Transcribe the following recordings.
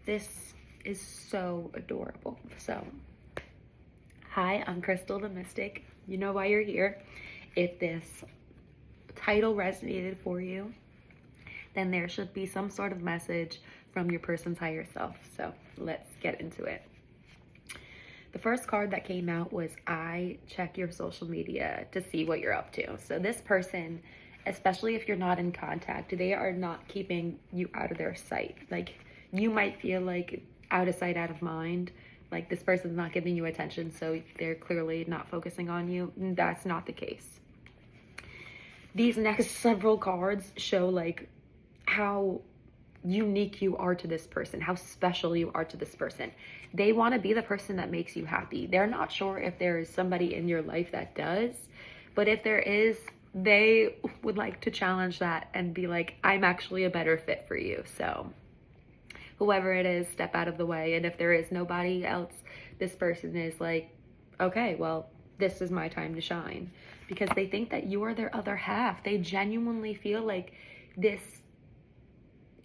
This is so adorable. So, hi, I'm Krystal the Mystic. You know why you're here. If this title resonated for you, then there should be some sort of message from your person's higher self. So let's get into it. The first card that came out was I check your social media to see what you're up to. So this person, especially if you're not in contact, they are not keeping you out of their sight. Like, you might feel like out of sight, out of mind. Like, this person's not giving you attention, so they're clearly not focusing on you. That's not the case. These next several cards show like how unique you are to this person, how special you are to this person. They want to be the person that makes you happy. They're not sure if there is somebody in your life that does, but if there is, they would like to challenge that and be like, I'm actually a better fit for you. So whoever it is, step out of the way. And if there is nobody else, this person is like, okay, well, this is my time to shine, because they think that you are their other half. They genuinely feel like this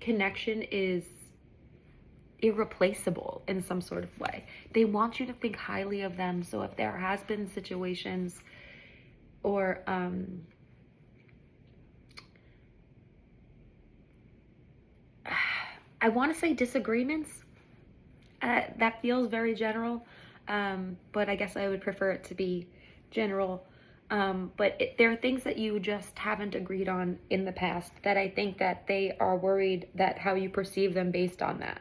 connection is irreplaceable in some sort of way. They want you to think highly of them. So if there has been situations or I want to say disagreements, that feels very general, but I guess I would prefer it to be general. But there are things that you just haven't agreed on in the past that I think that they are worried that how you perceive them based on that.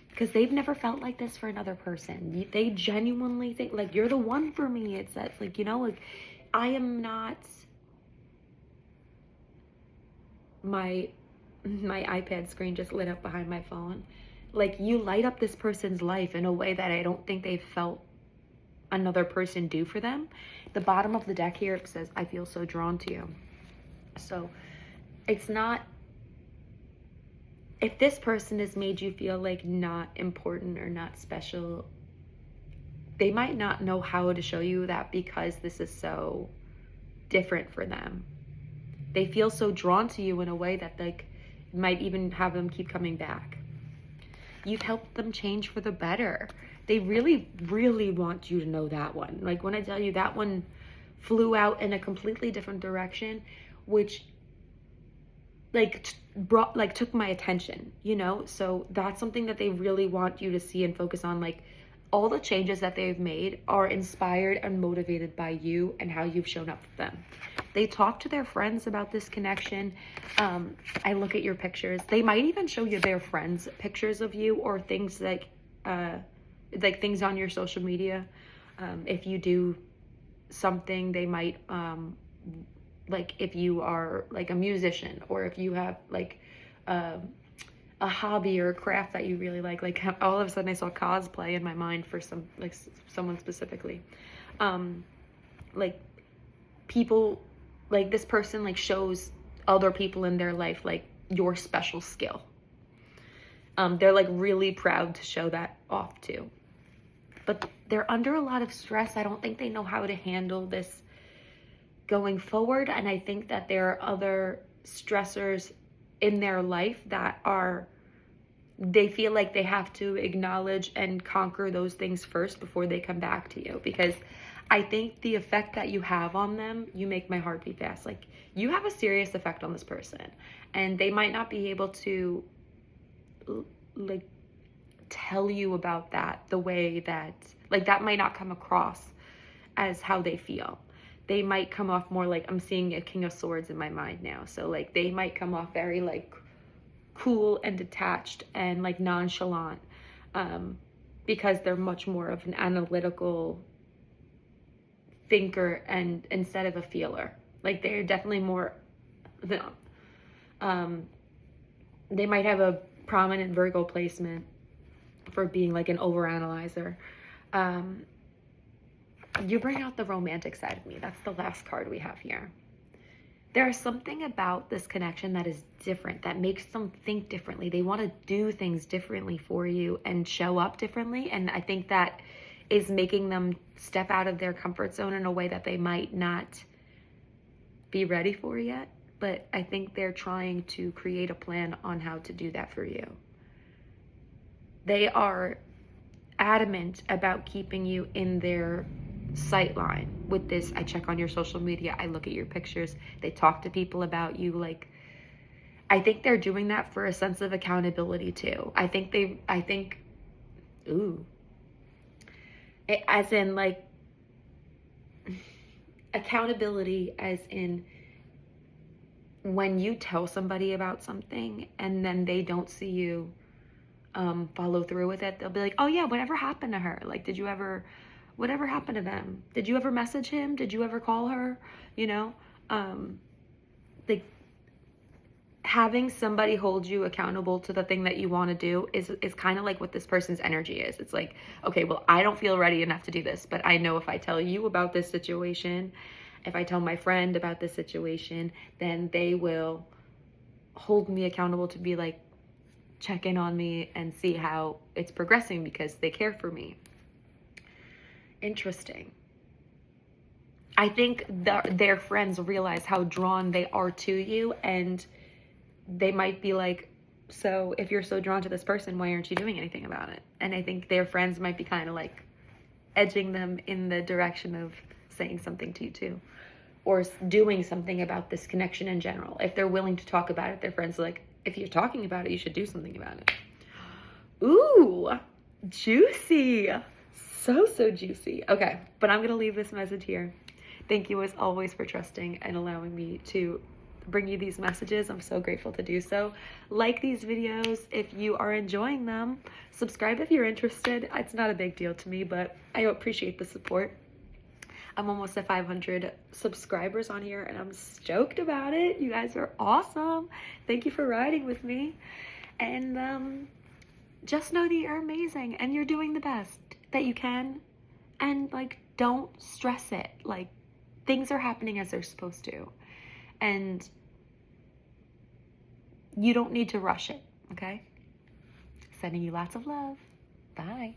Because they've never felt like this for another person. They genuinely think, like, you're the one for me. It's like, you know, like, I am not... My iPad screen just lit up behind my phone. Like, you light up this person's life in a way that I don't think they've felt another person do for them. The bottom of the deck here, it says, I feel so drawn to you. So it's not, if this person has made you feel like not important or not special, they might not know how to show you that because this is so different for them. They feel so drawn to you in a way that like might even have them keep coming back. You've helped them change for the better. They really, really want you to know that one. Like, when I tell you that one flew out in a completely different direction, which like took my attention, you know? So that's something that they really want you to see and focus on. Like, all the changes that they've made are inspired and motivated by you and how you've shown up for them. They talk to their friends about this connection. I look at your pictures. They might even show you their friends' pictures of you, or things like things on your social media. If you do something, they might, like, if you are like a musician, or if you have like a hobby or a craft that you really like all of a sudden I saw cosplay in my mind for someone specifically. Like, people, like, this person like shows other people in their life like your special skill. They're like really proud to show that off too. But they're under a lot of stress. I don't think they know how to handle this going forward. And I think that there are other stressors in their life that they feel like they have to acknowledge and conquer those things first before they come back to you. Because I think the effect that you have on them, you make my heart beat fast. Like, you have a serious effect on this person, and they might not be able to like tell you about that the way that, like, that might not come across as how they feel. They might come off more like, I'm seeing a King of Swords in my mind now. So like, they might come off very like cool and detached and like nonchalant, because they're much more of an analytical thinker and instead of a feeler. Like, they're definitely more, they might have a prominent Virgo placement for being like an overanalyzer. You bring out the romantic side of me. That's the last card we have here. There is something about this connection that is different, that makes them think differently. They want to do things differently for you and show up differently. And I think that is making them step out of their comfort zone in a way that they might not be ready for yet. But I think they're trying to create a plan on how to do that for you. They are adamant about keeping you in their sight line with this. I check on your social media, I look at your pictures, they talk to people about you. Like, I think they're doing that for a sense of accountability too. As in, like, accountability as in when you tell somebody about something and then they don't see you follow through with it, they'll be like, oh yeah, whatever happened to her? Like, whatever happened to them? Did you ever message him? Did you ever call her? You know, like, having somebody hold you accountable to the thing that you want to do is kind of like what this person's energy is. It's like, okay, well, I don't feel ready enough to do this, but I know if I tell you about this situation, if I tell my friend about this situation, then they will hold me accountable to be like, check in on me and see how it's progressing because they care for me. Interesting. I think their friends realize how drawn they are to you, and they might be like, so if you're so drawn to this person, why aren't you doing anything about it? And I think their friends might be kind of like edging them in the direction of saying something to you too, or doing something about this connection in general. If they're willing to talk about it, their friends are like, if you're talking about it, you should do something about it. Ooh, juicy. So juicy. Okay, but I'm gonna leave this message here. Thank you as always for trusting and allowing me to bring you these messages. I'm so grateful to do so. Like these videos if you are enjoying them. Subscribe if you're interested. It's not a big deal to me, but I appreciate the support. I'm almost at 500 subscribers on here, and I'm stoked about it. You guys are awesome. Thank you for riding with me. And just know that you're amazing and you're doing the best that you can. And, like, don't stress it. Like, things are happening as they're supposed to. And you don't need to rush it, okay? Sending you lots of love. Bye.